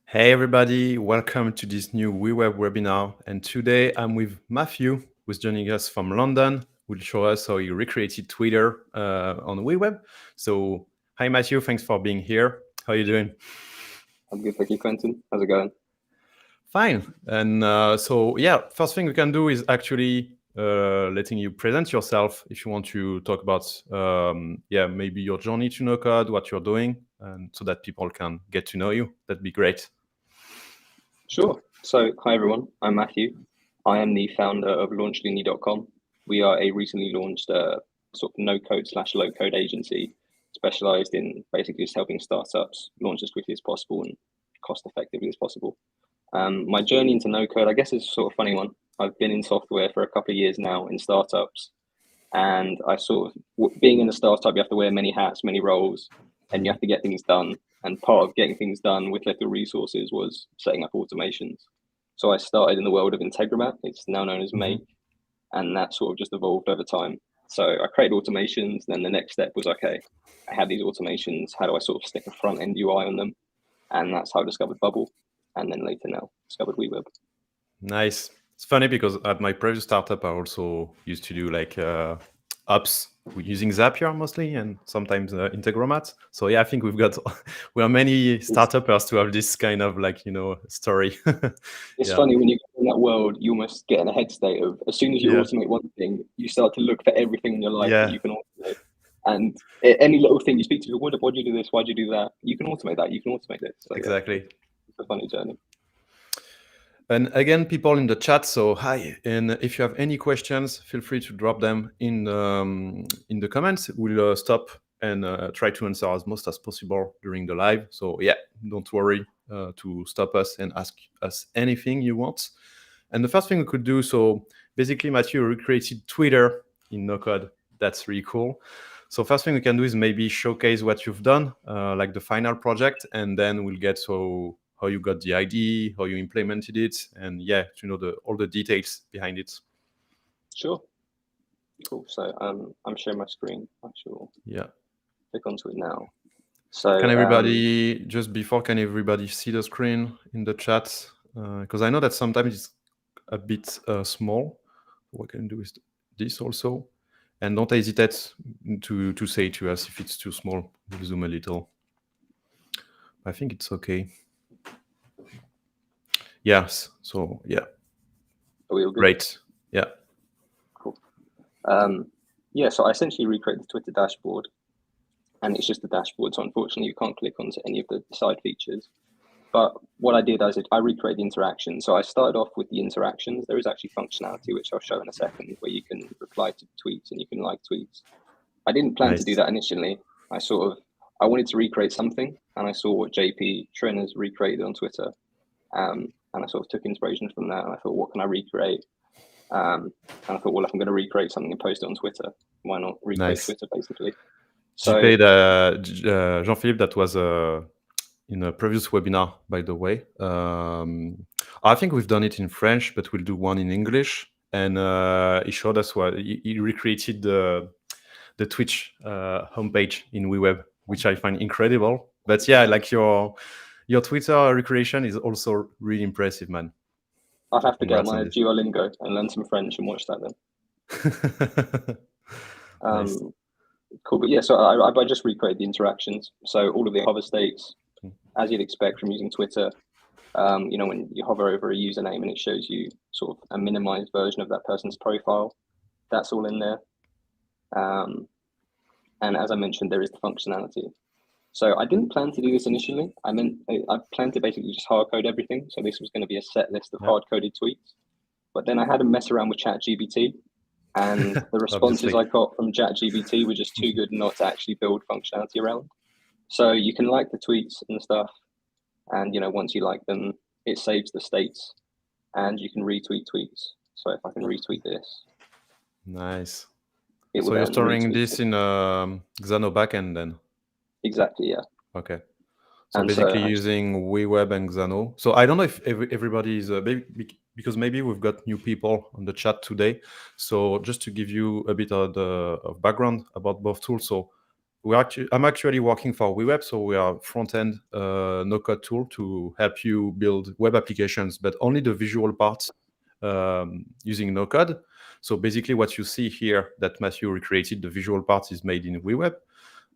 Hey everybody, welcome to this new WeWeb webinar. And today I'm with Matthew, who's joining us from London, who will show us how he recreated Twitter on WeWeb. So, hi Matthew, thanks for being here. How are you doing? I'm good, thank you, Quentin. How's it going? Fine. And first thing we can do is actually letting you present yourself if you want to talk about, maybe your journey to no code, what you're doing, and so that people can get to know you. That'd be great. Sure. So, hi everyone, I'm Matthew. I am the founder of launchloony.com. We are a recently launched sort of no-code / low-code agency specialized in basically just helping startups launch as quickly as possible and cost-effectively as possible. My journey into no-code, I guess, is a sort of funny one. I've been in software for a couple of years now in startups, and I sort of, being in a startup, you have to wear many hats, many roles, and you have to get things done. And part of getting things done with little resources was setting up automations. So I started in the world of Integromat. It's now known as Make, and that sort of just evolved over time. So I created automations. Then the next step was, okay, I had these automations. How do I sort of stick a front end UI on them? And that's how I discovered Bubble. And then later now discovered WeWeb. Nice. It's funny because at my previous startup, I also used to do like apps using Zapier mostly, and sometimes Integromat. So yeah, I think we are many startuppers to have this kind of story. It's funny when you go in that world, you almost get in a head state of as soon as you automate one thing, you start to look for everything in your life that you can automate. And any little thing you speak to people, why do you do this? Why do you do that? You can automate that. You can automate this. So, exactly. Yeah, it's a funny journey. And again, people in the chat, so hi. And if you have any questions, feel free to drop them in the comments. We'll stop and try to answer as most as possible during the live. So yeah, don't worry to stop us and ask us anything you want. And the first thing we could do, so basically, Matthew recreated Twitter in no code. That's really cool. So first thing we can do is maybe showcase what you've done, like the final project, and then we'll get how you got the idea, how you implemented it, and to know all the details behind it. Sure. Cool. So I'm sharing my screen. I shall click onto it now. So can everybody can everybody see the screen in the chat? Because I know that sometimes it's a bit small. What I can do is this also. And don't hesitate to say to us if it's too small. We'll zoom a little. I think it's okay. Yes. So yeah. Are we all good? Great. Yeah. Cool. So I essentially recreated the Twitter dashboard, and it's just the dashboard. So unfortunately, you can't click onto any of the side features. But what I did is I recreated the interaction. So I started off with the interactions. There is actually functionality, which I'll show in a second, where you can reply to tweets and you can like tweets. I didn't plan to do that initially. I wanted to recreate something, and I saw what JP Trainers recreated on Twitter. And I sort of took inspiration from that. And I thought, what can I recreate? And I thought, well, if I'm going to recreate something and post it on Twitter, why not recreate Twitter, basically? So Jean-Philippe, that was in a previous webinar, by the way. I think we've done it in French, but we'll do one in English. And he showed us what he recreated the Twitch homepage in WeWeb, which I find incredible. But yeah, like your Twitter recreation is also really impressive, man. I'll have to get my Duolingo and learn some French and watch that then. Nice. Cool, but yeah, so I just recreated the interactions. So all of the hover states, as you'd expect from using Twitter. When you hover over a username and it shows you sort of a minimized version of that person's profile, that's all in there. And as I mentioned, there is the functionality. So I didn't plan to do this initially. I planned to basically just hard code everything. So this was going to be a set list of hard coded tweets. But then I had to mess around with ChatGPT, and the responses I got from ChatGPT were just too good not to actually build functionality around. So you can like the tweets and stuff, and once you like them, it saves the states, and you can retweet tweets. So if I can retweet this, nice. So you're storing this in Xano backend then? Exactly, yeah. Okay. So basically using WeWeb and Xano. So I don't know if everybody is because maybe we've got new people on the chat today. So just to give you a bit of background about both tools. So I'm actually working for WeWeb, so we are front-end no-code tool to help you build web applications, but only the visual parts using no-code. So basically what you see here that Matthew recreated, the visual part is made in WeWeb.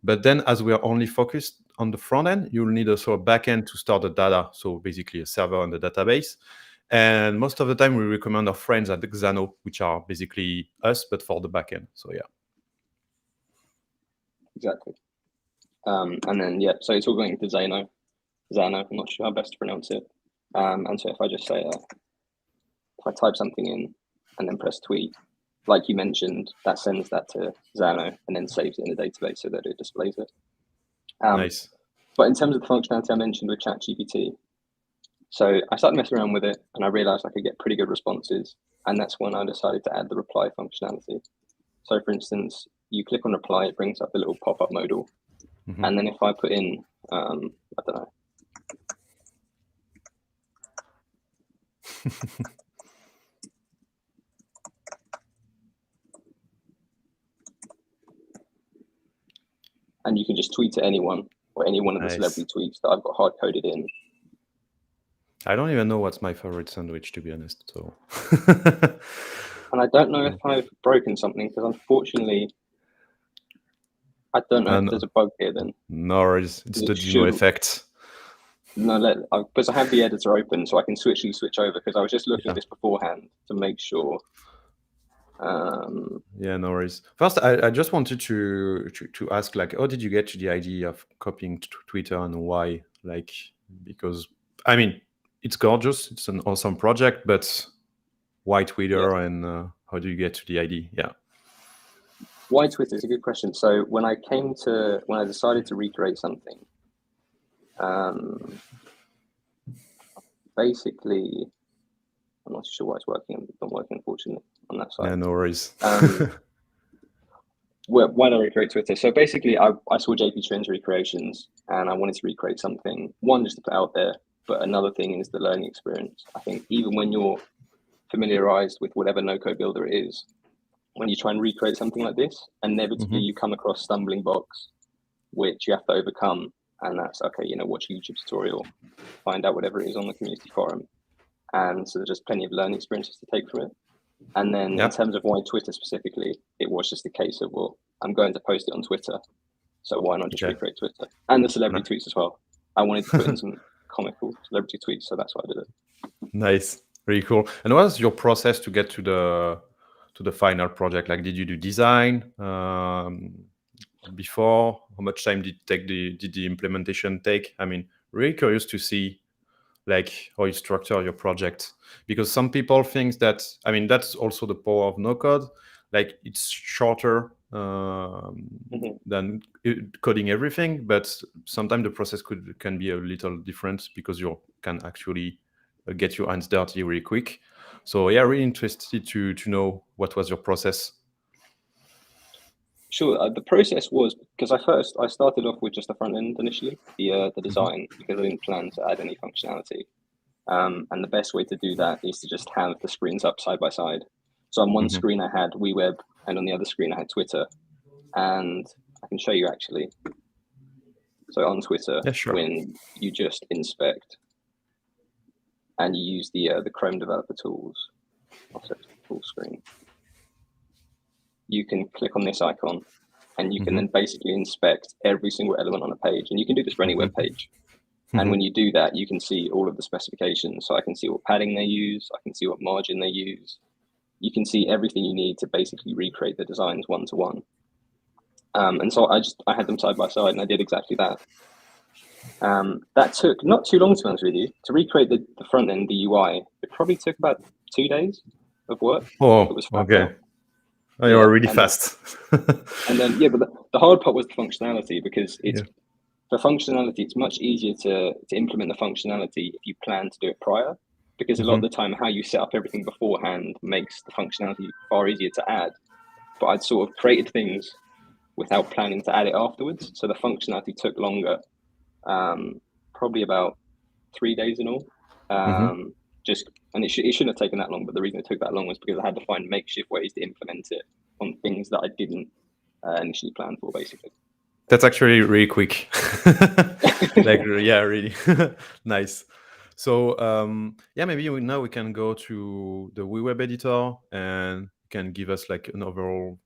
But then as we are only focused on the front end, you'll need also a backend to store the data. So basically a server and the database. And most of the time we recommend our friends at Xano, which are basically us, but for the backend. So yeah. Exactly. And then, yeah, so it's all going to Xano. I'm not sure how best to pronounce it. And so if I just say, if I type something in and then press tweet, like you mentioned, that sends that to Xano and then saves it in the database so that it displays it. Nice. But in terms of the functionality I mentioned with ChatGPT, so I started messing around with it and I realized I could get pretty good responses. And that's when I decided to add the reply functionality. So for instance, you click on reply, it brings up the little pop-up modal. Mm-hmm. And then if I put in, I don't know. And you can just tweet to anyone or any one of the celebrity tweets that I've got hard coded in. I don't even know what's my favorite sandwich, to be honest. So. And I don't know if I've broken something because unfortunately, I don't know if there's a bug here then. No, it's the Gino effect. No, because I have the editor open, so I can switch over because I was just looking at this beforehand to make sure. Yeah, no worries. First, I just wanted to ask, like, how did you get to the idea of copying Twitter and why? Like, because, I mean, it's gorgeous. It's an awesome project, but why Twitter and how do you get to the idea? Yeah. Why Twitter is a good question. So when I decided to recreate something, basically, I'm not sure why it's working. It's not working, unfortunately, on that side. Yeah, no worries. Why did I recreate Twitter? So basically, I saw JP Trend's recreations, and I wanted to recreate something. One, just to put out there, but another thing is the learning experience. I think even when you're familiarized with whatever no-code builder it is, when you try and recreate something like this, inevitably you come across stumbling blocks, which you have to overcome. And that's okay, watch a YouTube tutorial, find out whatever it is on the community forum. And so there's just plenty of learning experiences to take from it. And then in terms of why Twitter specifically, it was just a case of, well, I'm going to post it on Twitter. So why not just recreate Twitter? And the celebrity tweets as well. I wanted to put in some comical celebrity tweets, so that's why I did it. Nice. Very cool. And what was your process to get to the final project? Like, did you do design before? How much time did the implementation take? I mean, really curious to see like how you structure your project, because some people think that, I mean, that's also the power of no code. Like, it's shorter than coding everything, but sometimes the process can be a little different because you can actually get your hands dirty really quick. So yeah, really interested to know what was your process. Sure. The process was because I started off with just the front end initially, the design, because I didn't plan to add any functionality. And the best way to do that is to just have the screens up side by side. So on one screen I had WeWeb, and on the other screen I had Twitter. And I can show you actually. So on Twitter, when you just inspect and you use the Chrome developer tools, I'll set full screen. You can click on this icon and you can then basically inspect every single element on a page. And you can do this for any web page. And when you do that, you can see all of the specifications. So I can see what padding they use. I can see what margin they use. You can see everything you need to basically recreate the designs one-to-one. And so I had them side by side and I did exactly that. That took not too long, to be honest with you. To recreate the front end, the UI, it probably took about 2 days of work. Oh, okay. Oh, you are really fast. And then, but the hard part was the functionality, because for functionality, it's much easier to implement the functionality if you plan to do it prior, because a lot of the time how you set up everything beforehand makes the functionality far easier to add. But I'd sort of created things without planning to add it afterwards. So the functionality took longer, probably about 3 days in all. And it shouldn't have taken that long, but the reason it took that long was because I had to find makeshift ways to implement it on things that I didn't initially plan for, basically. That's actually really quick. Like, yeah, really nice. So yeah, maybe now we can go to the WeWeb editor and you can give us like an overall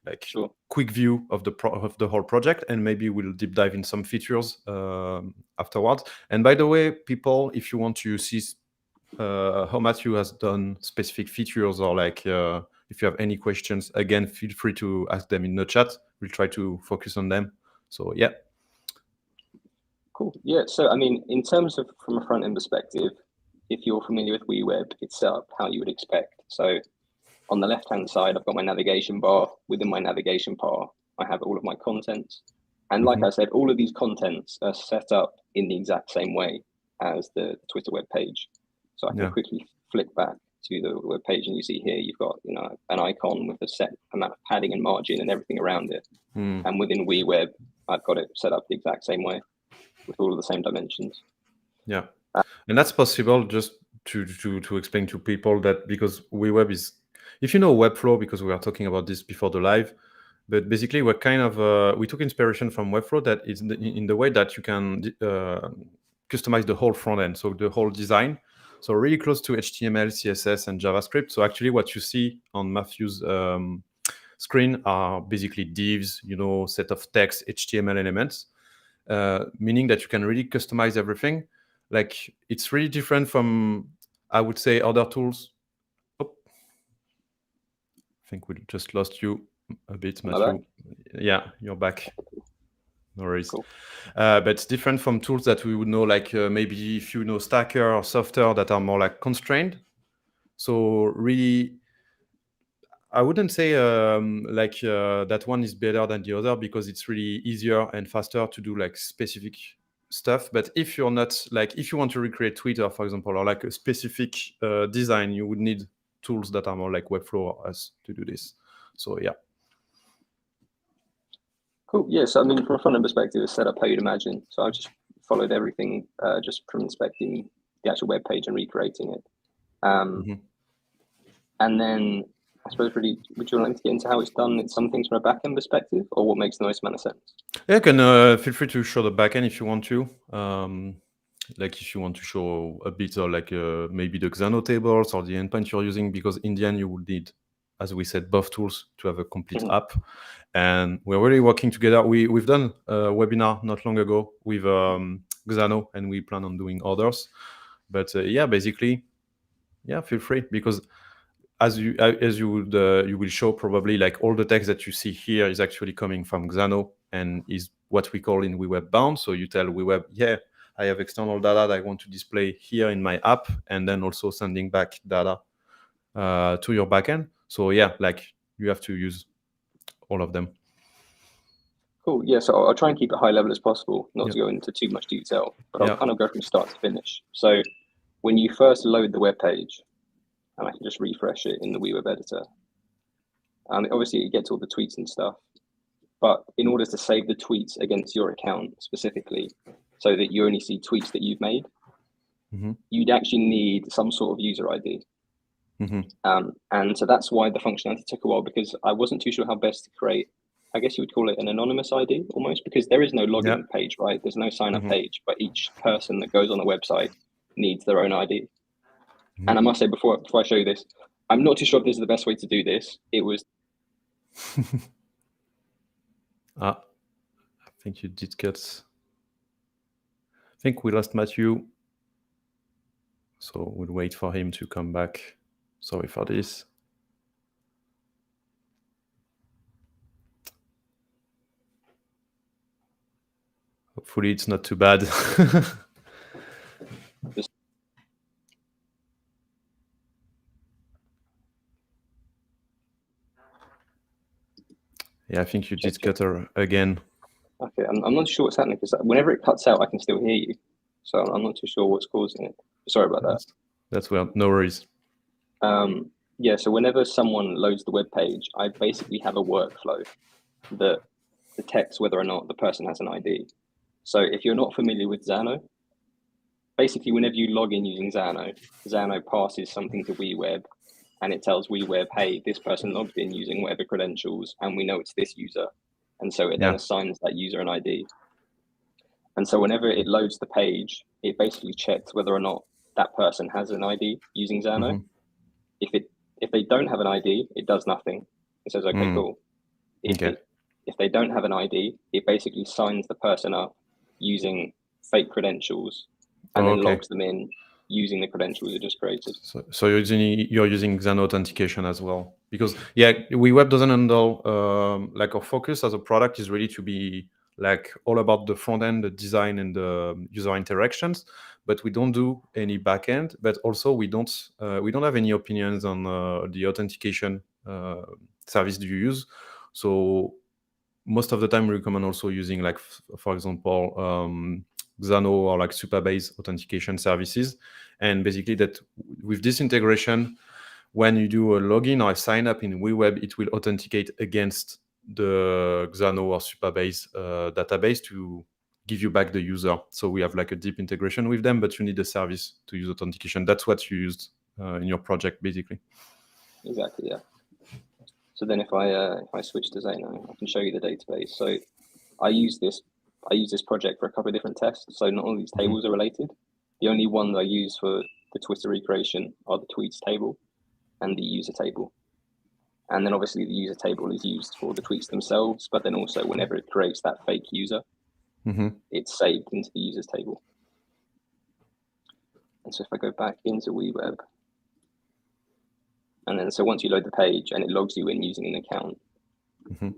like Sure. quick view of the whole project, and maybe we'll deep dive in some features afterwards. And by the way, people, if you want to see how Matthew has done specific features, or like if you have any questions, again, feel free to ask them in the chat. We'll try to focus on them. So yeah. Cool. Yeah. So I mean, in terms of from a front end perspective, if you're familiar with WeWeb, it's set up how you would expect. So on the left hand side, I've got my navigation bar. Within my navigation bar, I have all of my contents. And like I said, all of these contents are set up in the exact same way as the Twitter web page. So I can quickly flick back to the web page, and you see here you've got an icon with a set amount of padding and margin and everything around it. And within WeWeb, I've got it set up the exact same way with all of the same dimensions. Yeah, and that's possible, just to explain to people that, because WeWeb is, if you know Webflow, because we were talking about this before the live, but basically we're kind of we took inspiration from Webflow, that is in the way that you can customize the whole front end, so the whole design, so really close to HTML, CSS, and JavaScript. So actually what you see on Matthew's screen are basically divs, set of text, HTML elements, meaning that you can really customize everything. Like, it's really different from, I would say, other tools. Oh, I think we just lost you a bit, Matthew. Yeah, you're back. No worries. Cool. But it's different from tools that we would know, like maybe if you know Stacker or Softer, that are more like constrained. So really, I wouldn't say that one is better than the other, because it's really easier and faster to do like specific stuff. But if you're not, like, if you want to recreate Twitter, for example, or like a specific design, you would need tools that are more like Webflow or us to do this. So yeah. Cool. Yeah. So I mean, from a front end perspective, it's set up how you'd imagine. So I've just followed everything just from inspecting the actual web page and recreating it. And then I suppose, really, would you like to get into how it's done in some things from a backend perspective, or what makes the most amount of sense? Yeah, you can feel free to show the backend if you want to. Like if you want to show a bit, or like maybe the Xano tables or the endpoint you're using, because in the end you will need, as we said, both tools to have a complete app. And we're really working together. We've done a webinar not long ago with Xano, and we plan on doing others. But yeah, basically, yeah, feel free, because as you will show probably, like all the text that you see here is actually coming from Xano, and is what we call in WeWeb bound. So you tell WeWeb, yeah, I have external data that I want to display here in my app, and then also sending back data to your backend. So yeah, like you have to use all of them. Cool. Yeah, so I'll try and keep it high level as possible, not to go into too much detail, but I'll kind of go from start to finish. So when you first load the web page, and I can just refresh it in the WeWeb editor, obviously it gets all the tweets and stuff, but in order to save the tweets against your account specifically, so that you only see tweets that you've made, you'd actually need some sort of user ID. And so that's why the functionality took a while, because I wasn't too sure how best to create, I guess you would call it an anonymous ID almost, because there is no login page, right? There's no sign up page, but each person that goes on the website needs their own ID. And I must say, before I show you this, I'm not too sure if this is the best way to do this. It was. I think you did get. I think we lost Matthew. So we'll wait for him to come back. Sorry for this. Hopefully it's not too bad. Yeah, I think you did cut her again. Okay, I'm not sure what's happening, because whenever it cuts out, I can still hear you. So I'm not too sure what's causing it. Sorry about that. That's well, no worries. Yeah, so whenever someone loads the web page, I basically have a workflow that detects whether or not the person has an ID. So if you're not familiar with Xano, basically whenever you log in using Xano, Xano passes something to WeWeb, and it tells WeWeb, hey, this person logged in using whatever credentials, and we know it's this user. And so it then assigns that user an ID. And so whenever it loads the page, it basically checks whether or not that person has an ID using Xano. If they don't have an ID, it does nothing. It says, okay, cool. If they don't have an ID, it basically signs the person up using fake credentials and then logs them in using the credentials it just created. So you're using Xano authentication as well, because WeWeb doesn't handle like our focus as a product is really to be like all about the front end, the design, and the user interactions. But we don't do any backend. But also we don't have any opinions on the authentication service you use. So most of the time we recommend also using like for example Xano or like Supabase authentication services. And basically that with this integration, when you do a login or a sign up in WeWeb, it will authenticate against the Xano or Supabase database to give you back the user. So we have like a deep integration with them, but you need a service to use authentication. That's what you used in your project, basically. Exactly, yeah. So then if I switch to Xano, I can show you the database. So I use this project for a couple of different tests. So not all these tables are related. The only ones I use for the Twitter recreation are the tweets table and the user table. And then obviously the user table is used for the tweets themselves, but then also whenever it creates that fake user, it's saved into the users table. And so if I go back into WeWeb, and then so once you load the page and it logs you in using an account,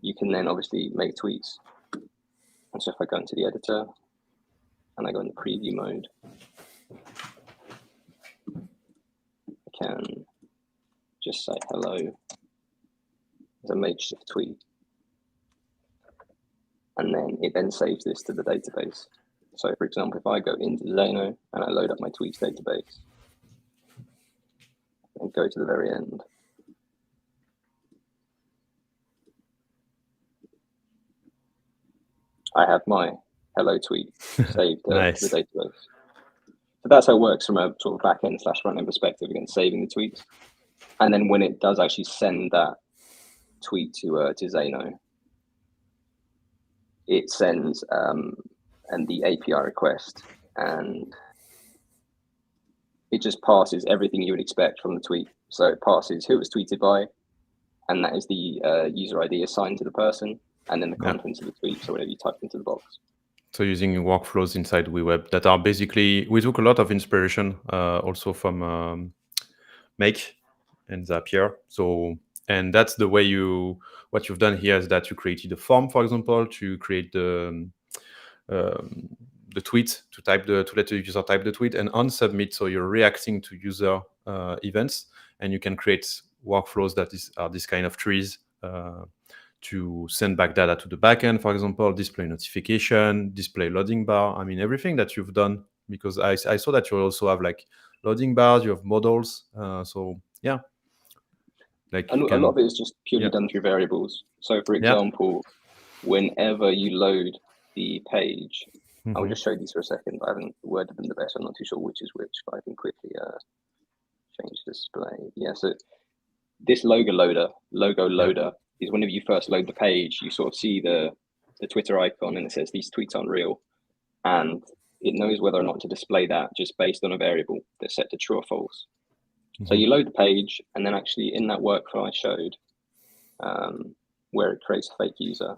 you can then obviously make tweets. And so if I go into the editor and I go into preview mode, I can just say hello as a makeshift tweet. And then it then saves this to the database. So for example, if I go into Xano and I load up my tweets database and go to the very end, I have my hello tweet saved to the database. So that's how it works from a sort of backend / front end perspective, again, saving the tweets. And then when it does actually send that tweet to Xano, it sends and the API request, and it just passes everything you would expect from the tweet. So it passes who it was tweeted by, and that is the user ID assigned to the person, and then the contents of the tweet, so whatever you type into the box. So using workflows inside WeWeb that are basically, we took a lot of inspiration also from Make and Zapier. So, and that's the way what you've done here is that you created a form, for example, to create the tweet, to let the user type the tweet, and on submit. So you're reacting to user events, and you can create workflows that are this kind of trees to send back data to the backend, for example, display notification, display loading bar. I mean, everything that you've done, because I saw that you also have like loading bars, you have models. So yeah. Like a lot of it is just purely done through variables. So for example, whenever you load the page, I'll just show these for a second. I haven't worded them the best. I'm not too sure which is which, but I can quickly change display. Yeah, so this logo loader is whenever you first load the page, you sort of see the Twitter icon and it says these tweets aren't real. And it knows whether or not to display that just based on a variable that's set to true or false. So you load the page, and then actually in that workflow I showed, where it creates a fake user,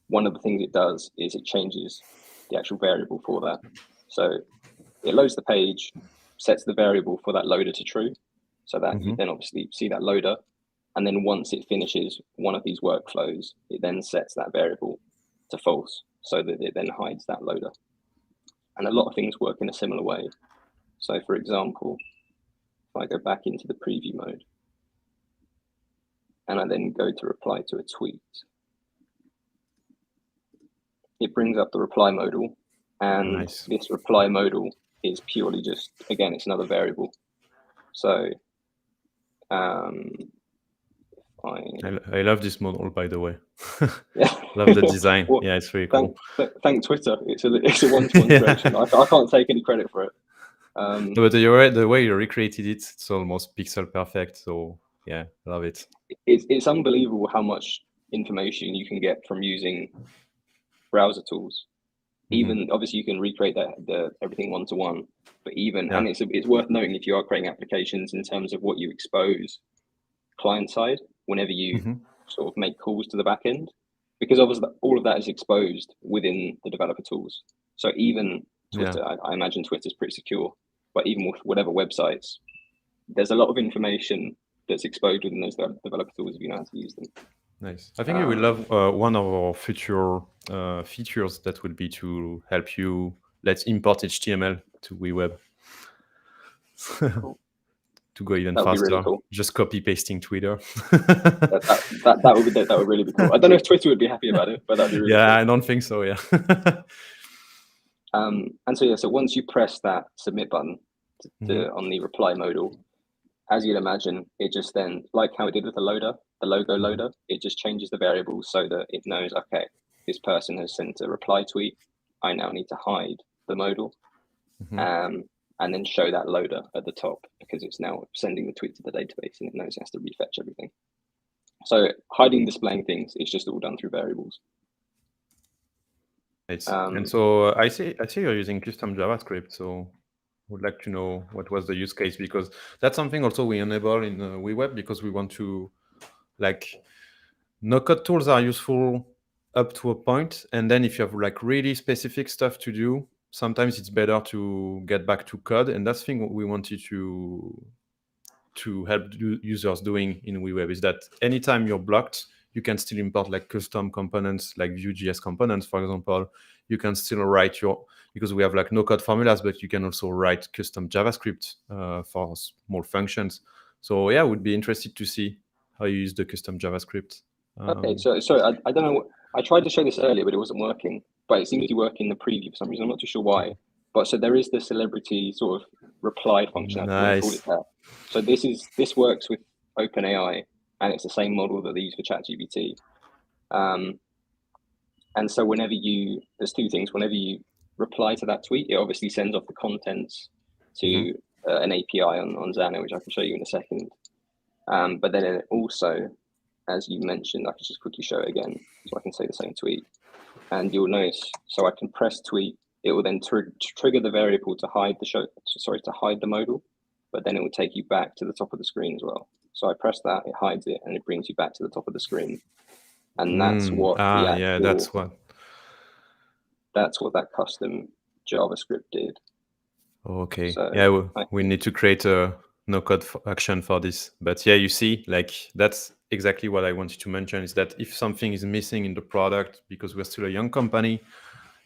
one of the things it does is it changes the actual variable for that. So it loads the page, sets the variable for that loader to true, so that you then obviously see that loader. And then once it finishes one of these workflows, it then sets that variable to false, so that it then hides that loader. And a lot of things work in a similar way. So for example, if I go back into the preview mode, and I then go to reply to a tweet, it brings up the reply modal, and this reply modal is purely just, again, it's another variable. So I love this model, by the way. Love the design. Well, it's really cool. Thank Twitter. It's a one-to-one creation. I can't take any credit for it. But you're right, the way you recreated it's almost pixel perfect. So yeah, I love it. It's unbelievable how much information you can get from using browser tools. Even obviously you can recreate the everything one-to-one, but even and it's worth noting if you are creating applications in terms of what you expose client side whenever you sort of make calls to the backend, because obviously all of that is exposed within the developer tools. So even Twitter, I imagine Twitter's pretty secure, but even with whatever websites, there's a lot of information that's exposed within those developer tools if you know how to use them. Nice. I think you will love one of our future features that will be to help you let's import HTML to WeWeb. Cool. To go even That would faster, be really cool. just copy pasting Twitter. that would really be cool. I don't know if Twitter would be happy about it, but that'd be really cool. I don't think so. Yeah. And so once you press that submit button on the reply modal, as you'd imagine, it just then, like how it did with the logo loader, it just changes the variables so that it knows, okay, this person has sent a reply tweet. I now need to hide the modal, and then show that loader at the top because it's now sending the tweet to the database and it knows it has to refetch everything. So hiding, displaying things, it's just all done through variables. And so I see you're using custom JavaScript. So I would like to know what was the use case, because that's something also we enable in WeWeb, because we want to, like, no-code tools are useful up to a point, and then if you have like really specific stuff to do, sometimes it's better to get back to code, and that's the thing we wanted to help users doing in WeWeb is that anytime you're blocked, you can still import like custom components, like Vue.js components, for example. You can still write because we have like no-code formulas, but you can also write custom JavaScript for small functions. So yeah, I would be interested to see how you use the custom JavaScript. Okay, so I don't know. I tried to show this earlier, but it wasn't working. But it seems to be working in the preview for some reason. I'm not too sure why. But so there is the celebrity sort of reply function. Nice. So this works with OpenAI, and it's the same model that they use for ChatGPT. And so there's two things. Whenever you reply to that tweet, it obviously sends off the contents to an API on Xano, which I can show you in a second. But then it also, as you mentioned, I can just quickly show it again so I can say the same tweet. And you'll notice, so I can press tweet, it will then trigger the variable to hide the modal, but then it will take you back to the top of the screen as well. So I press that, it hides it, and it brings you back to the top of the screen. And that's what that's what that custom JavaScript did. Okay. So we need to create a no-code action for this. But yeah, you see, like that's exactly what I wanted to mention, is that if something is missing in the product, because we're still a young company,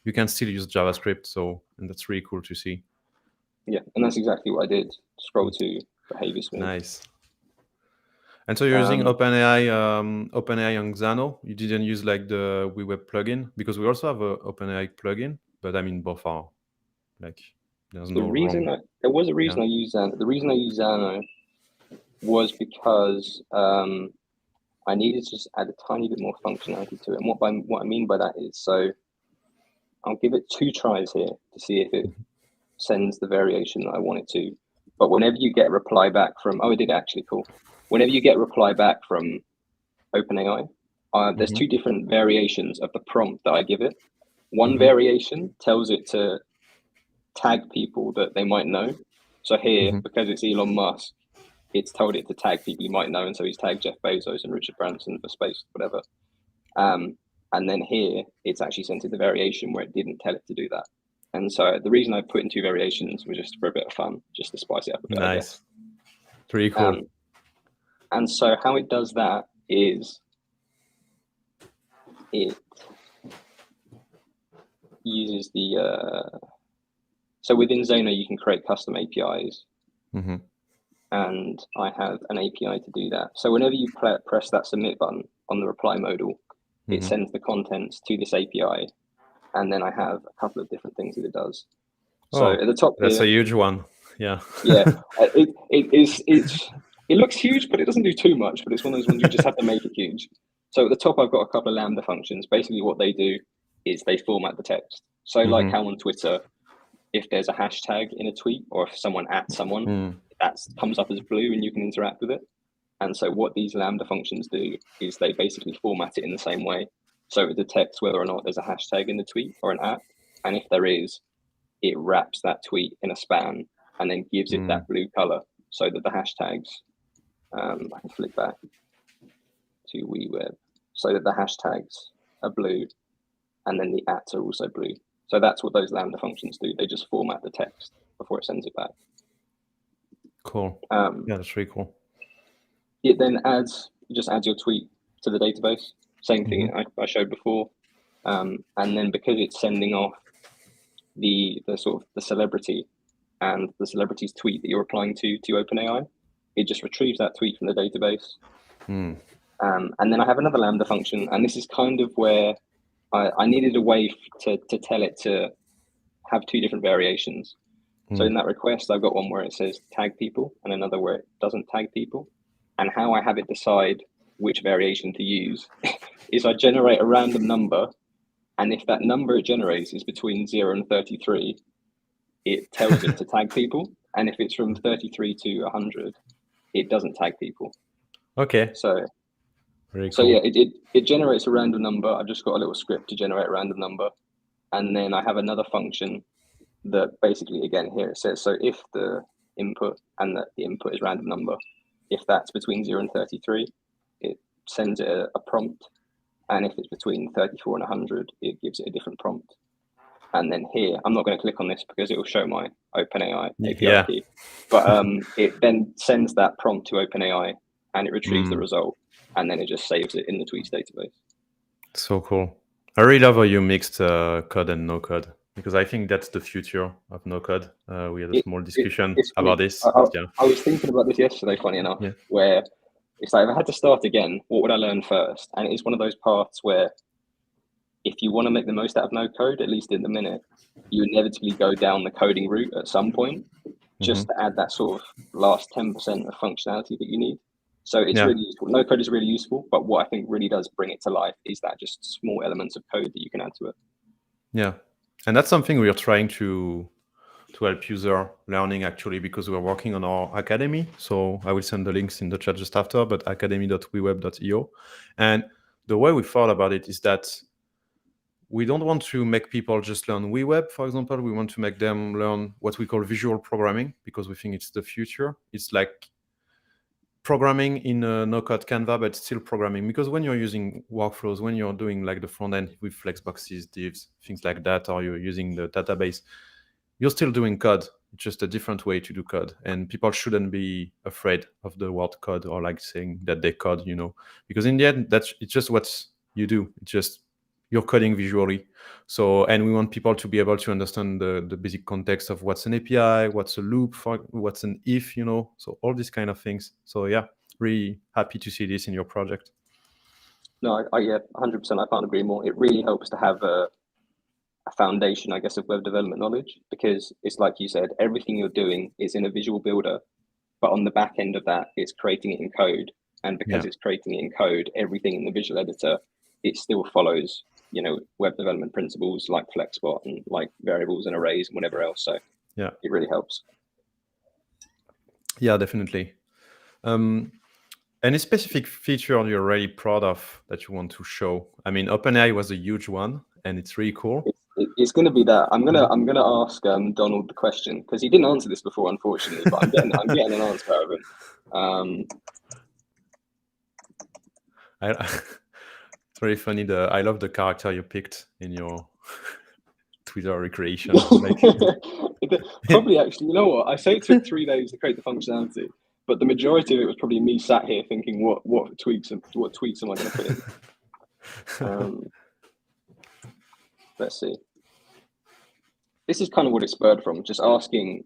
you can still use JavaScript. And that's really cool to see. Yeah, and that's exactly what I did. Scroll to behavior smooth. Nice. And so you're using OpenAI on Xano. You didn't use like the WeWeb plugin, because we also have a OpenAI plugin, but I mean both are like there's no reason. There was a reason I used Xano. The reason I used Xano was because I needed to just add a tiny bit more functionality to it. And what I mean by that is, so I'll give it 2 tries here to see if it sends the variation that I want it to. But whenever you get a reply back from, it did actually, cool. Whenever you get a reply back from OpenAI, there's 2 different variations of the prompt that I give it. One variation tells it to tag people that they might know. So here, because it's Elon Musk, it's told it to tag people you might know, and so he's tagged Jeff Bezos and Richard Branson for space, whatever. And then here, it's actually sent it the variation where it didn't tell it to do that. And so the reason I put in 2 variations was just for a bit of fun, just to spice it up a bit. Nice. Pretty cool. And so how it does that is it uses so within Xano, you can create custom APIs. And I have an API to do that. So whenever you press that submit button on the reply modal, it sends the contents to this API. And then I have a couple of different things that it does. So at the top that's here, a huge one. Yeah. It looks huge, but it doesn't do too much. But it's one of those ones you just have to make it huge. So at the top, I've got a couple of Lambda functions. Basically, what they do is they format the text. So like how on Twitter, if there's a hashtag in a tweet, or if someone @someone, that comes up as blue and you can interact with it. And so what these Lambda functions do is they basically format it in the same way. So it detects whether or not there's a hashtag in the tweet or an at. And if there is, it wraps that tweet in a span and then gives it that blue color so that the hashtags, I can flick back to WeWeb, so that the hashtags are blue and then the ats are also blue. So that's what those Lambda functions do. They just format the text before it sends it back. Cool. Yeah, that's really cool. It then just adds your tweet to the database. Same thing I showed before. And then because it's sending off the sort of the celebrity and the celebrity's tweet that you're applying to OpenAI, it just retrieves that tweet from the database. And then I have another Lambda function, and this is kind of where I needed a way to tell it to have two different variations. So in that request, I've got one where it says tag people and another where it doesn't tag people. And how I have it decide which variation to use is I generate a random number. And if that number it generates is between 0 and 33, it tells it to tag people. And if it's from 33 to 100, it doesn't tag people. Okay. So very cool. Yeah, it generates a random number. I've just got a little script to generate a random number. And then I have another function that basically, again, here it says, so if the input and the input is random number, if that's between 0 and 33, it sends it a prompt. And if it's between 34 and 100, it gives it a different prompt. And then here, I'm not going to click on this because it will show my OpenAI API key. But it then sends that prompt to OpenAI and it retrieves the result. And then it just saves it in the tweets database. So cool. I really love how you mixed code and no code, because I think that's the future of no code. We had a small discussion about this. I was thinking about this yesterday, funny enough, where it's like, if I had to start again, what would I learn first? And it's one of those paths where if you want to make the most out of no code, at least in the minute, you inevitably go down the coding route at some point, just to add that sort of last 10% of functionality that you need. So it's really useful. No code is really useful, but what I think really does bring it to life is that just small elements of code that you can add to it. Yeah, and that's something we are trying to help user learning, actually, because we're working on our academy. So I will send the links in the chat just after, but academy.weweb.io. And the way we thought about it is that we don't want to make people just learn WeWeb, for example. We want to make them learn what we call visual programming, because we think it's the future. It's like programming in a no-code Canva, but still programming. Because when you're using workflows, when you're doing like the front end with flexboxes, divs, things like that, or you're using the database, you're still doing code. It's just a different way to do code. And people shouldn't be afraid of the word code or like saying that they code, because in the end, it's just what you do. It's just you're coding visually. So, and we want people to be able to understand the basic context of what's an API, what's a loop, what's an if, so all these kind of things. So yeah, really happy to see this in your project. No, yeah, 100%. I can't agree more. It really helps to have a foundation, I guess, of web development knowledge, because it's like you said, everything you're doing is in a visual builder, but on the back end of that, it's creating it in code. And because it's creating it in code, everything in the visual editor, it still follows, web development principles like Flexbot and like variables and arrays and whatever else. So yeah, it really helps. Yeah, definitely. Any specific feature you're really proud of that you want to show? I mean, OpenAI was a huge one, and it's really cool. It's going to be that. I'm gonna ask Donald the question, because he didn't answer this before, unfortunately. But I'm getting an answer out of him. It's very funny. I love the character you picked in your Twitter recreation. Probably, actually, you know what? I say it took 3 days to create the functionality, but the majority of it was probably me sat here thinking, what tweets am I going to put in? Let's see. This is kind of what it spurred from, just asking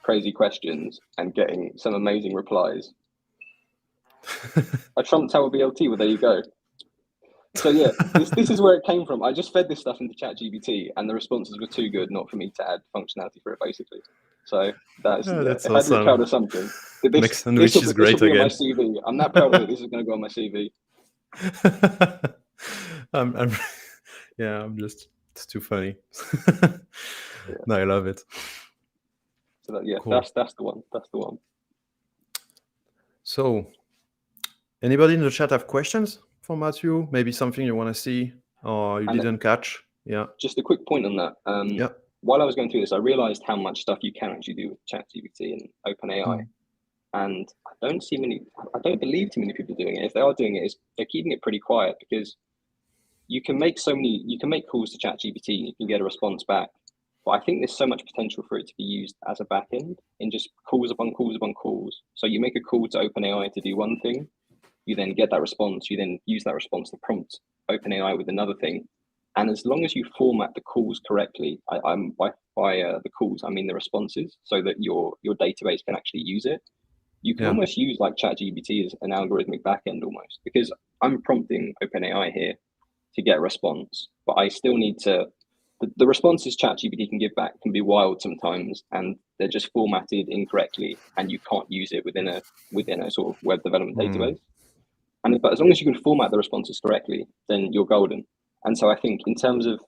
crazy questions and getting some amazing replies. A Trump Tower BLT, well, there you go. So yeah, this is where it came from. I just fed this stuff into ChatGPT, and the responses were too good not for me to add functionality for it, basically. So that's awesome. I had to be proud of something. Which is great again. On my CV. I'm that proud of it. This is going to go on my CV. It's too funny. No, I love it. So cool. That's the one. That's the one. So Anybody in the chat have questions for Matthew? Maybe something you want to see or you didn't catch? Yeah. Just a quick point on that. Yeah. While I was going through this, I realized how much stuff you can actually do with ChatGPT and OpenAI. Mm. And I don't believe too many people doing it. If they are doing it, they're keeping it pretty quiet, because you can make calls to ChatGPT and you can get a response back. But I think there's so much potential for it to be used as a backend in just calls upon calls upon calls. So you make a call to OpenAI to do one thing, you then get that response, you then use that response to prompt OpenAI with another thing. And as long as you format the calls correctly, by the calls, I mean the responses, so that your database can actually use it. You can almost use like ChatGPT as an algorithmic backend almost, because I'm prompting OpenAI here to get a response, but I still need to. The responses ChatGPT can give back can be wild sometimes, and they're just formatted incorrectly, and you can't use it within a sort of web development database. But as long as you can format the responses correctly, then you're golden. And so I think in terms of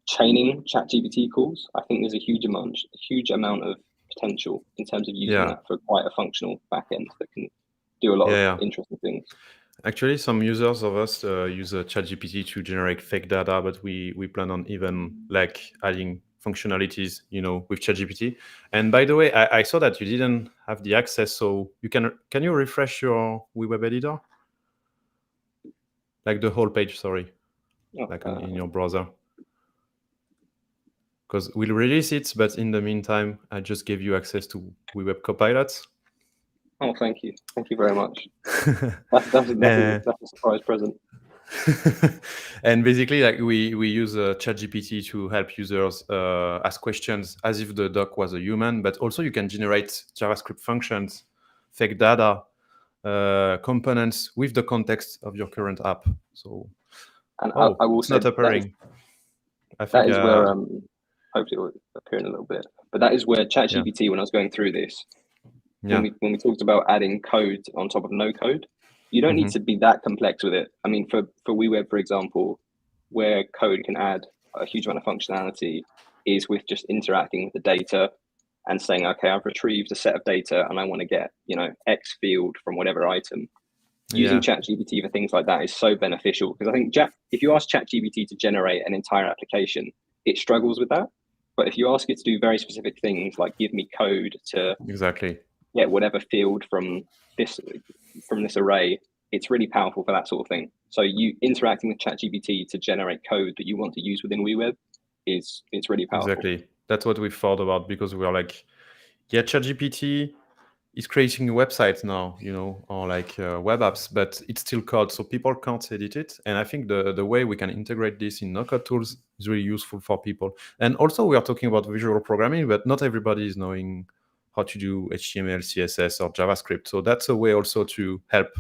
chaining ChatGPT calls, I think there's a huge amount of potential in terms of using that for quite a functional backend that can do a lot of interesting things. Actually, some users of us use ChatGPT to generate fake data, but we plan on even like adding functionalities, with ChatGPT. And by the way, I saw that you didn't have the access, so can you refresh your WeWeb editor? Like the whole page, sorry, in your browser. Because we'll release it, but in the meantime, I just gave you access to WeWeb Copilot. Oh, thank you. Thank you very much. That's a surprise present. And basically, like we use ChatGPT to help users ask questions as if the doc was a human, but also you can generate JavaScript functions, fake data, components with the context of your current app. So, and I will it's say not appearing. That is where hopefully it will appear in a little bit. But that is where ChatGPT, when I was going through this, when we talked about adding code on top of no code, you don't need to be that complex with it. I mean, for WeWeb, for example, where code can add a huge amount of functionality is with just interacting with the data and saying, okay, I've retrieved a set of data and I want to get, X field from whatever item. Using ChatGPT for things like that is so beneficial, because I think if you ask ChatGPT to generate an entire application, it struggles with that. But if you ask it to do very specific things, like give me code to get whatever field from this array, it's really powerful for that sort of thing. So you interacting with ChatGPT to generate code that you want to use within WeWeb it's really powerful. Exactly. That's what we thought about, because we are like, ChatGPT is creating websites now, or like web apps, but it's still code, so people can't edit it. And I think the way we can integrate this in no-code tools is really useful for people. And also, we are talking about visual programming, but not everybody is knowing how to do HTML, CSS, or JavaScript. So that's a way also to help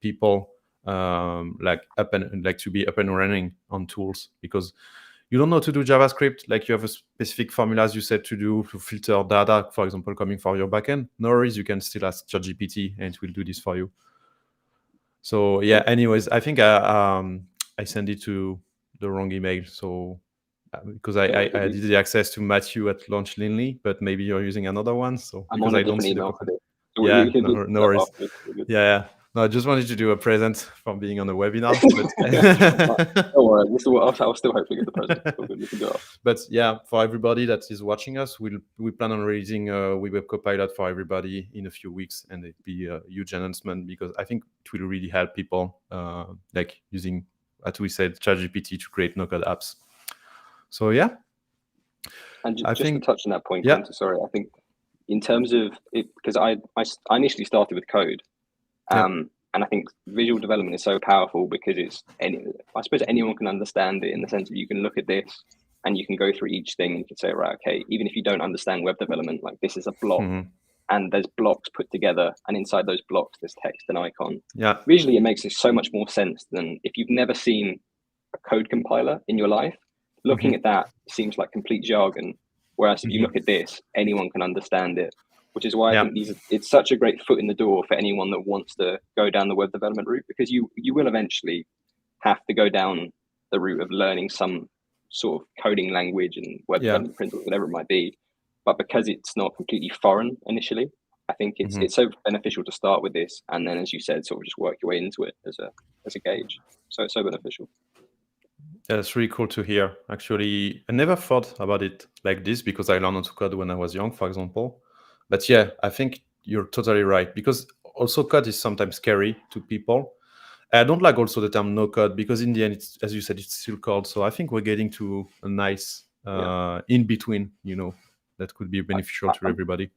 people to be up and running on tools, because you don't know how to do JavaScript, like you have a specific formulas you set to do to filter data, for example, coming from your backend. No worries, you can still ask ChatGPT and it will do this for you. So yeah, anyways, I think I sent it to the wrong email. So because I did the access to Matthew at Launch Linley, but maybe you're using another one. So I'm on a different email for this. No worries. Yeah. No, I just wanted to do a present from being on the webinar. But don't worry, I'll still hopefully get the present. We can do it. But yeah, for everybody that is watching us, we plan on releasing a WeWeb Copilot for everybody in a few weeks, and it'll be a huge announcement, because I think it will really help people like using, as we said, ChatGPT to create no-code apps. So yeah. And just to touch on that point, sorry, I think in terms of it, because I initially started with code. And I think visual development is so powerful because I suppose anyone can understand it, in the sense of you can look at this and you can go through each thing and you can say, right, okay, even if you don't understand web development, like this is a block and there's blocks put together, and inside those blocks there's text and icon. Visually, it makes so much more sense than if you've never seen a code compiler in your life. Looking at that seems like complete jargon, whereas if you look at this, anyone can understand it. Which is why I think it's such a great foot in the door for anyone that wants to go down the web development route, because you will eventually have to go down the route of learning some sort of coding language and web development principles, whatever it might be. But because it's not completely foreign initially, I think it's so beneficial to start with this, and then, as you said, sort of just work your way into it as a gauge. So it's so beneficial. Yeah, that's really cool to hear. Actually, I never thought about it like this because I learned how to code when I was young, for example. But yeah, I think you're totally right, because also code is sometimes scary to people. I don't like also the term no code, because in the end, it's, as you said, it's still code. So I think we're getting to a nice in between, that could be beneficial to everybody.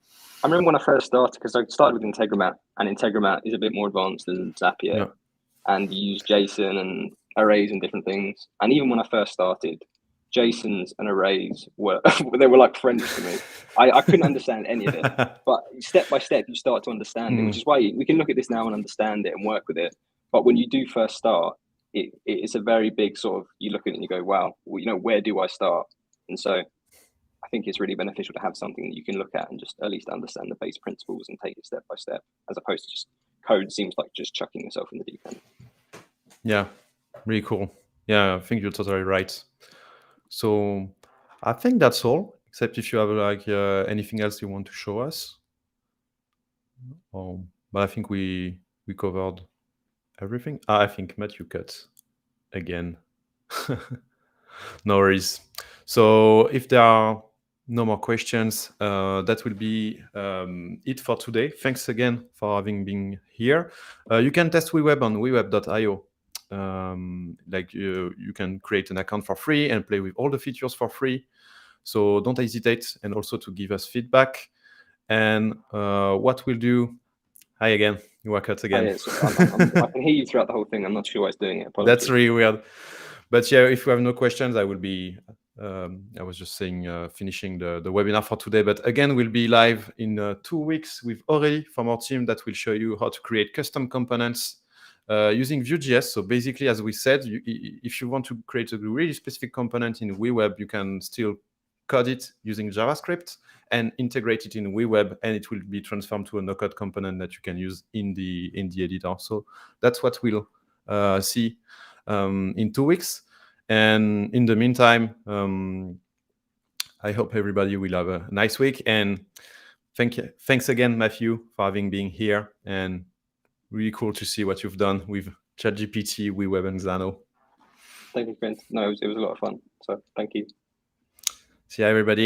I remember when I first started, because I started with Integromat, and Integromat is a bit more advanced than Zapier, and you use JSON and arrays and different things. And even when I first started, JSONs and arrays were they were like French to me. I couldn't understand any of it, but step by step you start to understand it, which is why we can look at this now and understand it and work with it. But when you do first start, it's a very big sort of, you look at it and you go, wow, well, where do I start? And so I think it's really beneficial to have something that you can look at and just at least understand the base principles and take it step by step, as opposed to just code seems like just chucking yourself in the deep end. Yeah, really cool. Yeah, I think you're totally right. So I think that's all, except if you have like anything else you want to show us. But I think we covered everything. I think Matthew cut again. No worries. So if there are no more questions, that will be it for today. Thanks again for having been here. You can test WeWeb on weweb.io. You can create an account for free and play with all the features for free. So don't hesitate, and also to give us feedback. And what we'll do... Hi again. You are cut again. I can hear you throughout the whole thing. I'm not sure why it's doing it. Apologies. That's really weird. But yeah, if you have no questions, I will be... I was just saying, finishing the webinar for today. But again, we'll be live in 2 weeks with Aurélie from our team that will show you how to create custom components using Vue.js. So basically, as we said, if you want to create a really specific component in WeWeb, you can still code it using JavaScript and integrate it in WeWeb, and it will be transformed to a no-code component that you can use in the editor. So that's what we'll see in 2 weeks. And in the meantime, I hope everybody will have a nice week. And thanks again, Matthew, for having been here. And really cool to see what you've done with ChatGPT, WeWeb, and Xano. Thank you, Quint. No, it was a lot of fun. So thank you. See you, everybody.